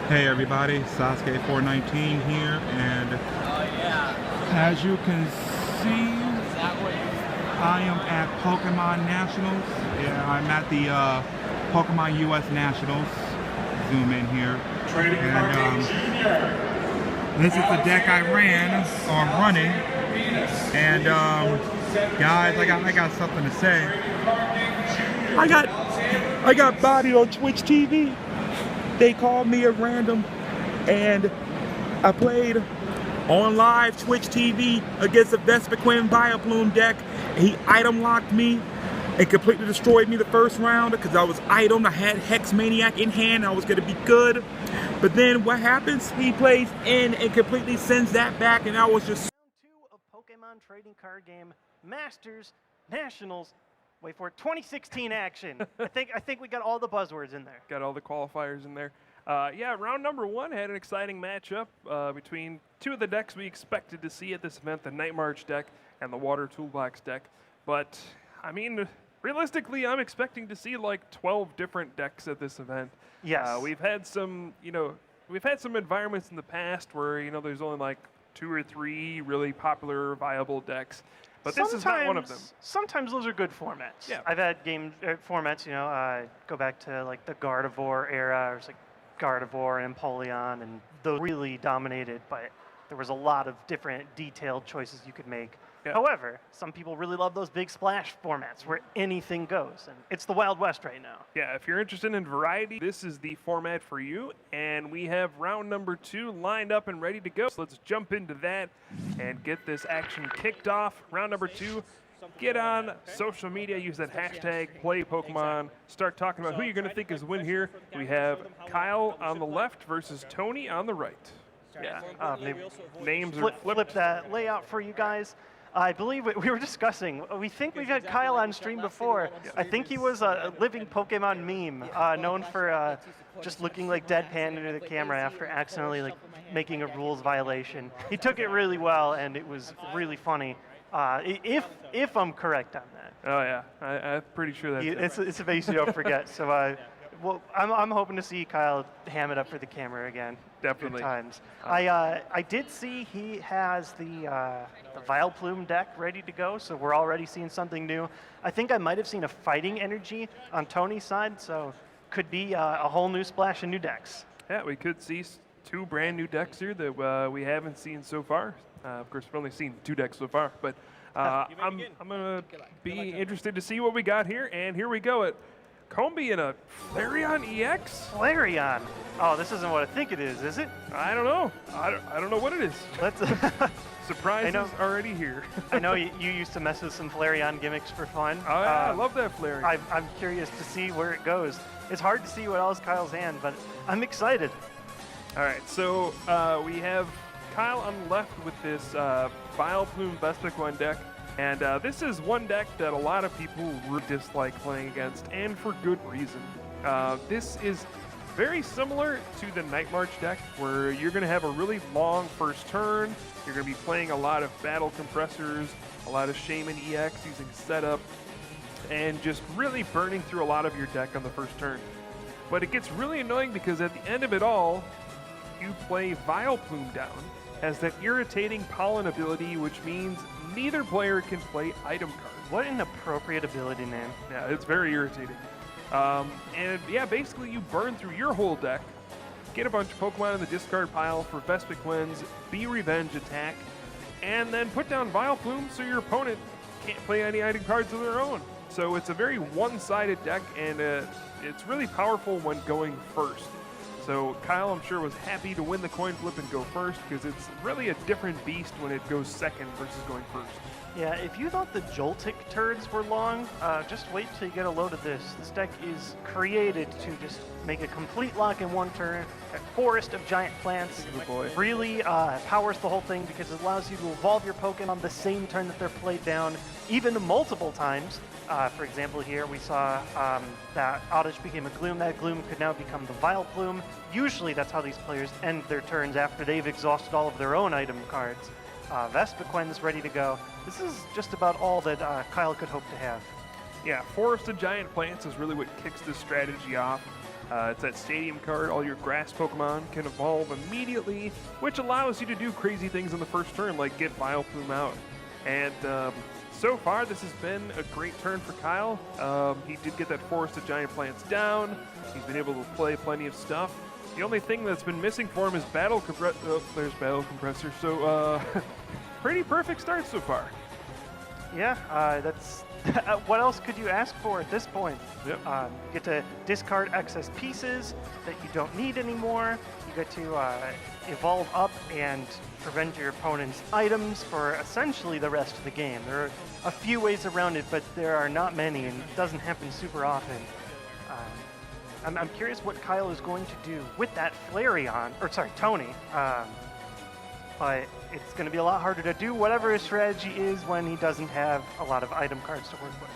Hey everybody, Sasuke419 here, and as you can see, I am at Pokemon Nationals. Yeah, I'm at the Pokemon US Nationals. Zoom in here. And this is the deck I ran, or I'm running. And guys, I got something to say. I got bodied on Twitch TV. They called me a random, and I played on live Twitch TV against the Vespiquen Vileplume deck. He item locked me and completely destroyed me the first round because I was itemed. I had Hex Maniac in hand. I was going to be good. But then what happens? He plays in and completely sends that back, and I was just... Round 2 of Pokemon trading card game Masters Nationals. Wait for it, 2016 action. I think we got all the buzzwords in there. Got all the qualifiers in there. Yeah, round number 1 had an exciting matchup between two of the decks we expected to see at this event, the Night March deck and the Water Toolbox deck. But, I mean, realistically, I'm expecting to see like 12 different decks at this event. Yes. We've had some, we've had some environments in the past where, there's only like 2 or 3 really popular, viable decks. But this is not one of them. Sometimes those are good formats. Yeah. I've had game formats, go back to like the Gardevoir era, or it's like Gardevoir and Empoleon, and those really dominated, but there was a lot of different detailed choices you could make. Yeah. However, some people really love those big splash formats where anything goes, and it's the Wild West right now. Yeah, if you're interested in variety, this is the format for you, and we have round number 2 lined up and ready to go. So let's jump into that and get this action kicked off. Round number 2, get on social media, use that hashtag #PlayPokemon, start talking about who you're going to think is win here. We have Kyle on the left versus Tony on the right. Yeah, names are flip that layout for you guys. I believe we were discussing, we think we've had Kyle on stream before. I think he was a living Pokemon meme, known for just looking like deadpan into the camera after accidentally making a rules violation. He took it really well, and it was really funny, if I'm correct on that. Oh yeah, I'm pretty sure that's It's a face you don't forget, so well, I'm hoping to see Kyle ham it up for the camera again. Definitely. Good times. I did see he has the Vileplume deck ready to go, so we're already seeing something new. I think I might have seen a fighting energy on Tony's side, so could be a whole new splash of new decks. Yeah, we could see 2 brand new decks here that we haven't seen so far. Of course, we've only seen 2 decks so far, but I'm going to be interested to see what we got here, and here we go. Combi in a Flareon EX? Flareon? Oh, this isn't what I think it is it? I don't know. I don't know what it is. Let's Surprise is already here. I know you used to mess with some Flareon gimmicks for fun. Oh, yeah, I love that Flareon. I'm curious to see where it goes. It's hard to see what else Kyle's hand, but I'm excited. All right, so we have Kyle on the left with this Vileplume Vespiquen deck. And this is one deck that a lot of people really dislike playing against, and for good reason. This is very similar to the Night March deck, where you're going to have a really long first turn. You're going to be playing a lot of Battle Compressors, a lot of Shaman EX using setup, and just really burning through a lot of your deck on the first turn. But it gets really annoying because at the end of it all, you play Vileplume down, has that irritating pollen ability, which means neither player can play item cards. What an appropriate ability name. Yeah, it's very irritating. And yeah, basically you burn through your whole deck, get a bunch of Pokemon in the discard pile for Vespiquen's Be Revenge attack, and then put down Vileplume so your opponent can't play any item cards of their own. So it's a very one-sided deck, and it's really powerful when going first. So Kyle, I'm sure, was happy to win the coin flip and go first because it's really a different beast when it goes second versus going first. Yeah, if you thought the Joltik turds were long, just wait till you get a load of this. This deck is created to just make a complete lock in one turn. A forest of giant plants really powers the whole thing because it allows you to evolve your Pokemon the same turn that they're played down, even multiple times. For example, here we saw that Oddish became a Gloom. That Gloom could now become the Vileplume. Usually that's how these players end their turns after they've exhausted all of their own item cards. Vespiquen's ready to go. This is just about all that Kyle could hope to have. Yeah, Forest of Giant Plants is really what kicks this strategy off. It's that stadium card. All your grass Pokemon can evolve immediately, which allows you to do crazy things in the first turn, like get Vileplume out. And so far, this has been a great turn for Kyle. He did get that Forest of Giant Plants down. He's been able to play plenty of stuff. The only thing that's been missing for him is Battle Compressor. Oh, there's Battle Compressor. So, pretty perfect start so far. Yeah, that's what else could you ask for at this point? Yep. You get to discard excess pieces that you don't need anymore. You get to evolve up and prevent your opponent's items for essentially the rest of the game. There are a few ways around it, but there are not many, and it doesn't happen super often. I'm curious what Kyle is going to do with that Flareon, or sorry, Tony. But it's going to be a lot harder to do whatever his strategy is when he doesn't have a lot of item cards to work with.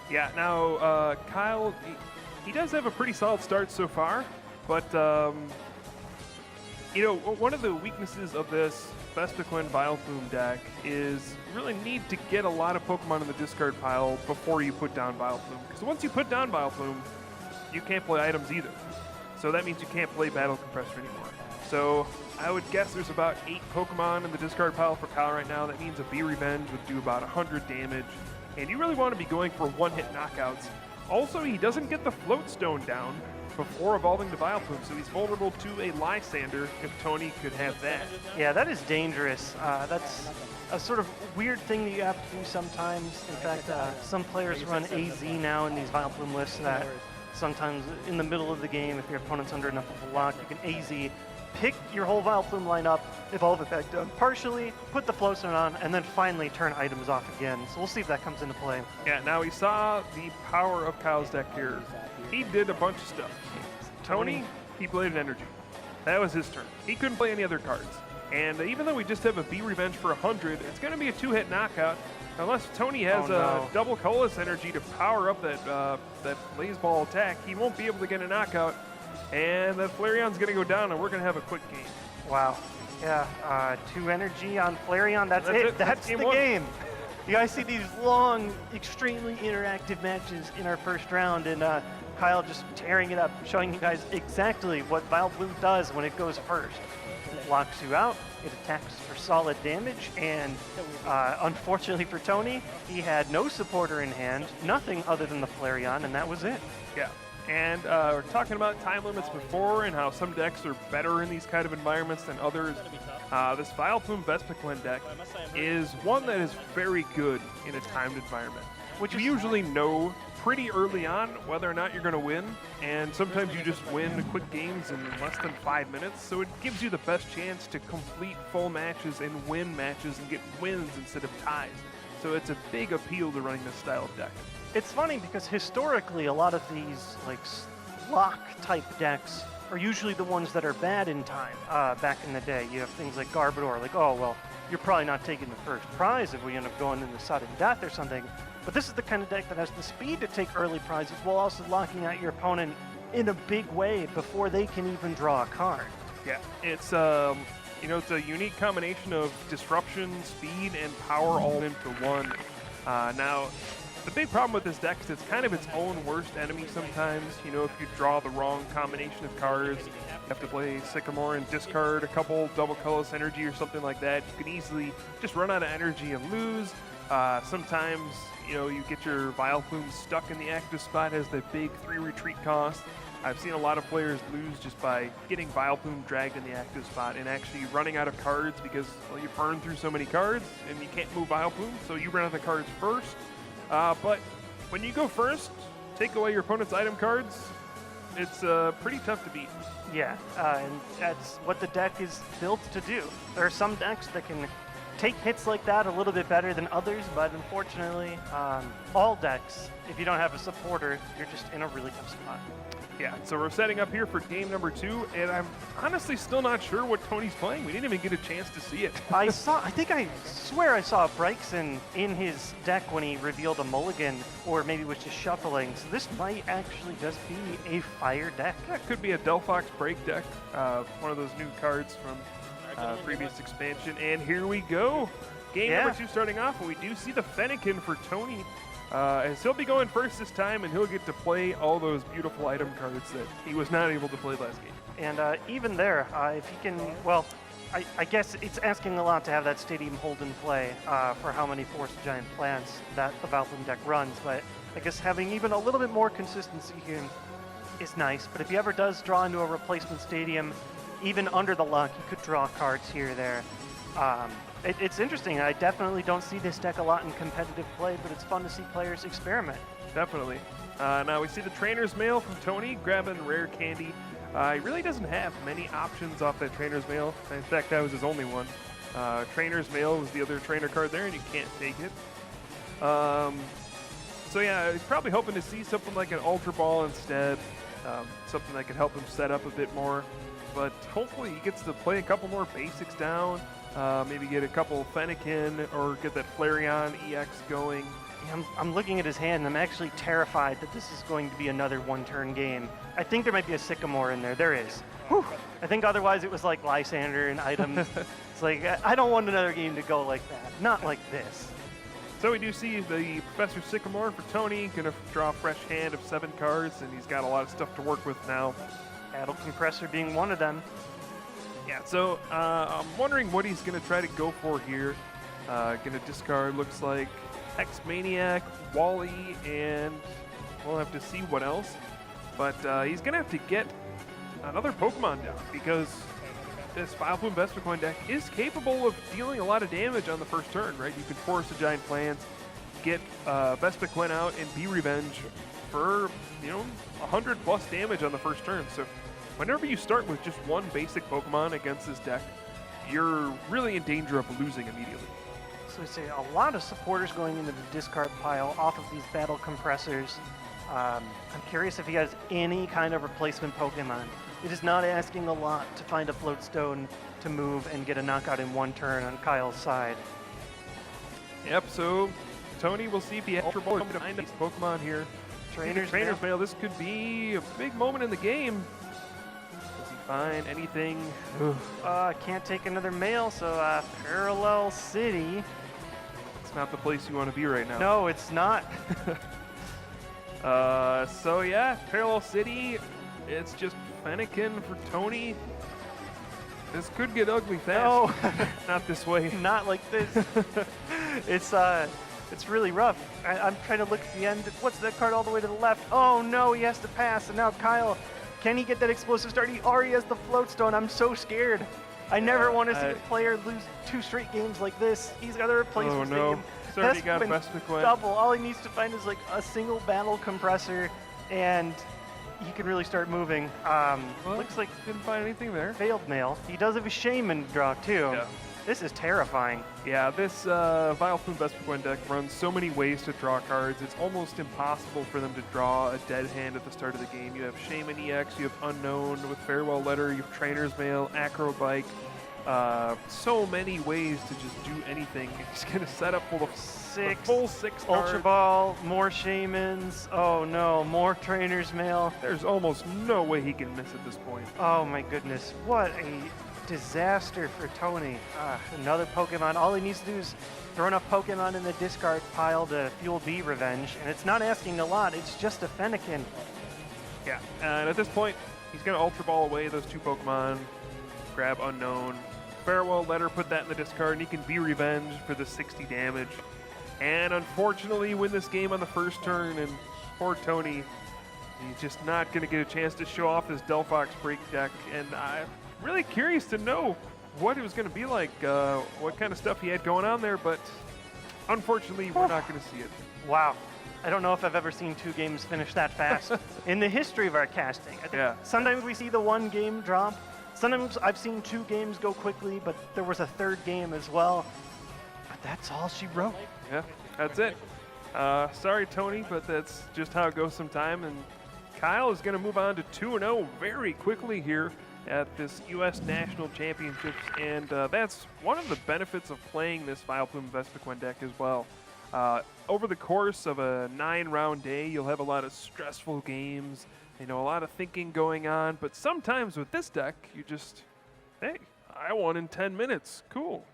Yeah, now, Kyle, he does have a pretty solid start so far, but, you know, one of the weaknesses of this Vespiquen Vileplume deck is you really need to get a lot of Pokemon in the discard pile before you put down Vileplume. Because once you put down Vileplume, you can't play items either. So that means you can't play Battle Compressor anymore. So I would guess there's about 8 Pokemon in the discard pile for Kyle right now. That means a B-Revenge would do about 100 damage. And you really want to be going for one-hit knockouts. Also, he doesn't get the Float Stone down before evolving to Vileplume, so he's vulnerable to a Lysander if Tony could have that. Yeah, that is dangerous. That's a sort of weird thing that you have to do sometimes. In fact, some players run AZ now in these Vileplume lists that sometimes in the middle of the game, if your opponent's under enough of a lock, you can AZ, pick your whole Vileplume lineup, evolve it back down partially, put the Float Stone on, and then finally turn items off again. So we'll see if that comes into play. Yeah, now we saw the power of Kyle's deck here. He did a bunch of stuff. Tony, he played an Energy. That was his turn. He couldn't play any other cards. And even though we just have a B-Revenge for 100, it's going to be a 2-hit knockout. Unless Tony has a double Colorless Energy to power up that Blaze Ball attack, he won't be able to get a knockout. And that Flareon's going to go down, and we're going to have a quick game. Wow. Yeah, 2 energy on Flareon. That's it. That's the game. You guys see these long, extremely interactive matches in our first round, and Kyle just tearing it up, showing you guys exactly what Vileplume does when it goes first. It blocks you out, it attacks for solid damage, and unfortunately for Tony, he had no supporter in hand, nothing other than the Flareon, and that was it. Yeah. And we're talking about time limits before and how some decks are better in these kind of environments than others. This Vileplume Vespiquen deck is one that is very good in a timed environment, which you usually know pretty early on whether or not you're going to win, and sometimes you just win quick games in less than 5 minutes, so it gives you the best chance to complete full matches and win matches and get wins instead of ties. So it's a big appeal to running this style of deck. It's funny because historically a lot of these like lock type decks are usually the ones that are bad in time. Back in the day, you have things like Garbodor, like, oh, well, you're probably not taking the first prize if we end up going into sudden death or something. But this is the kind of deck that has the speed to take early prizes while also locking out your opponent in a big way before they can even draw a card. Yeah, it's you know, it's a unique combination of disruption, speed, and power all into one. Now, the big problem with this deck is it's kind of its own worst enemy sometimes. You know, if you draw the wrong combination of cards, you have to play Sycamore and discard a couple double colorless energy or something like that. You can easily just run out of energy and lose. Sometimes, you know, you get your Vileplume stuck in the active spot, has the big 3 retreat cost. I've seen a lot of players lose just by getting Vileplume dragged in the active spot and actually running out of cards because, well, you burn through so many cards and you can't move Vileplume, so you run out of cards first. But when you go first, take away your opponent's item cards, it's pretty tough to beat. Yeah, and that's what the deck is built to do. There are some decks that can take hits like that a little bit better than others, but unfortunately, all decks, if you don't have a supporter, you're just in a really tough spot. Yeah, so we're setting up here for game number 2, and I'm honestly still not sure what Tony's playing. We didn't even get a chance to see it. I swear I saw Brixen in his deck when he revealed a mulligan, or maybe was just shuffling. So this might actually just be a fire deck. That could be a Delphox break deck, one of those new cards from previous expansion. And here we go. Game number 2 starting off, and we do see the Fennekin for Tony. as he'll be going first this time, and he'll get to play all those beautiful item cards that he was not able to play last game. And even there, if he can, well, I guess it's asking a lot to have that Stadium hold in play for how many Force of Giant Plants that the Vileplume deck runs, but I guess having even a little bit more consistency here is nice. But if he ever does draw into a replacement Stadium, even under the luck, he could draw cards here or there. It's interesting. I definitely don't see this deck a lot in competitive play, but it's fun to see players experiment. Definitely. Now we see the Trainer's Mail from Tony, grabbing Rare Candy. He really doesn't have many options off that Trainer's Mail. In fact, that was his only one. Trainer's Mail was the other trainer card there, and you can't take it. So yeah, he's probably hoping to see something like an Ultra Ball instead, something that could help him set up a bit more. But hopefully he gets to play a couple more basics down, maybe get a couple Fennekin or get that Flareon EX going. Yeah, I'm looking at his hand, and I'm actually terrified that this is going to be another one-turn game. I think there might be a Sycamore in there. There is. Whew. I think otherwise it was like Lysander and items. It's like, I don't want another game to go like that. Not like this. So we do see the Professor Sycamore for Tony, gonna draw a fresh hand of 7 cards, and he's got a lot of stuff to work with now. Battle Compressor being one of them. Yeah, so I'm wondering what he's gonna try to go for here. Gonna discard, looks like Hex Maniac, Wally, and we'll have to see what else. But he's gonna have to get another Pokemon down, because this Vileplume Vespiquen deck is capable of dealing a lot of damage on the first turn, right? You can force a Giant Plants, get Vespiquen out, and be Revenge for, 100+ damage on the first turn. So whenever you start with just one basic Pokemon against this deck, you're really in danger of losing immediately. So we see a lot of supporters going into the discard pile off of these Battle Compressors. I'm curious if he has any kind of replacement Pokemon. It is not asking a lot to find a Floatstone to move and get a knockout in one turn on Kyle's side. Yep, so Tony, we'll see if he has Ultra Ball to find these Pokemon here. Trainer's Mail, this could be a big moment in the game. Does he find anything? Can't take another mail, so Parallel City. It's not the place you want to be right now. No, it's not. So yeah, Parallel City, it's just Fennekin for Tony. This could get ugly fast. No. Not this way. Not like this. It's really rough. I'm trying to look at the end. What's that card all the way to the left? Oh no, he has to pass. And now Kyle, can he get that explosive start? He already has the Floatstone. I'm so scared. I never want to see a player lose 2 straight games like this. He's got to replace Oh his no. Stadium. He's already got Vespiquen. Double. All he needs to find is like a single Battle Compressor, and he can really start moving. Well, looks like didn't find anything there. failed mail. He does have a Shaman draw too. Yeah. This is terrifying. Yeah, this Vileplume Vespiquen deck runs so many ways to draw cards. It's almost impossible for them to draw a dead hand at the start of the game. You have Shaman EX, you have Unknown with Farewell Letter, you have Trainer's Mail, Acrobike. So many ways to just do anything. He's going to set up full of the full 6 cards. Ultra Ball, more Shamans. Oh no, more Trainer's Mail. There's almost no way he can miss at this point. Oh my goodness, what a disaster for Tony. Another Pokemon. All he needs to do is throw enough Pokemon in the discard pile to fuel B Revenge, and it's not asking a lot. It's just a Fennekin. Yeah, and at this point, he's going to Ultra Ball away those 2 Pokemon, grab Unknown, Farewell Letter, put that in the discard, and he can be Revenge for the 60 damage. And unfortunately win this game on the first turn, and poor Tony, he's just not going to get a chance to show off his Delphox Break deck. And I'm really curious to know what it was going to be like, what kind of stuff he had going on there, but unfortunately we're not going to see it. Wow. I don't know if I've ever seen 2 games finish that fast in the history of our casting. I think sometimes we see the 1 game drop. Sometimes I've seen 2 games go quickly, but there was a 3rd game as well. But that's all she wrote. Yeah, that's it. Sorry, Tony, but that's just how it goes sometime. And Kyle is going to move on to 2-0 very quickly here at this U.S. National Championships. And that's one of the benefits of playing this Vileplume Vespiquen deck as well. Over the course of a 9-round day, you'll have a lot of stressful games, a lot of thinking going on. But sometimes with this deck, you just, hey, I won in 10 minutes. Cool.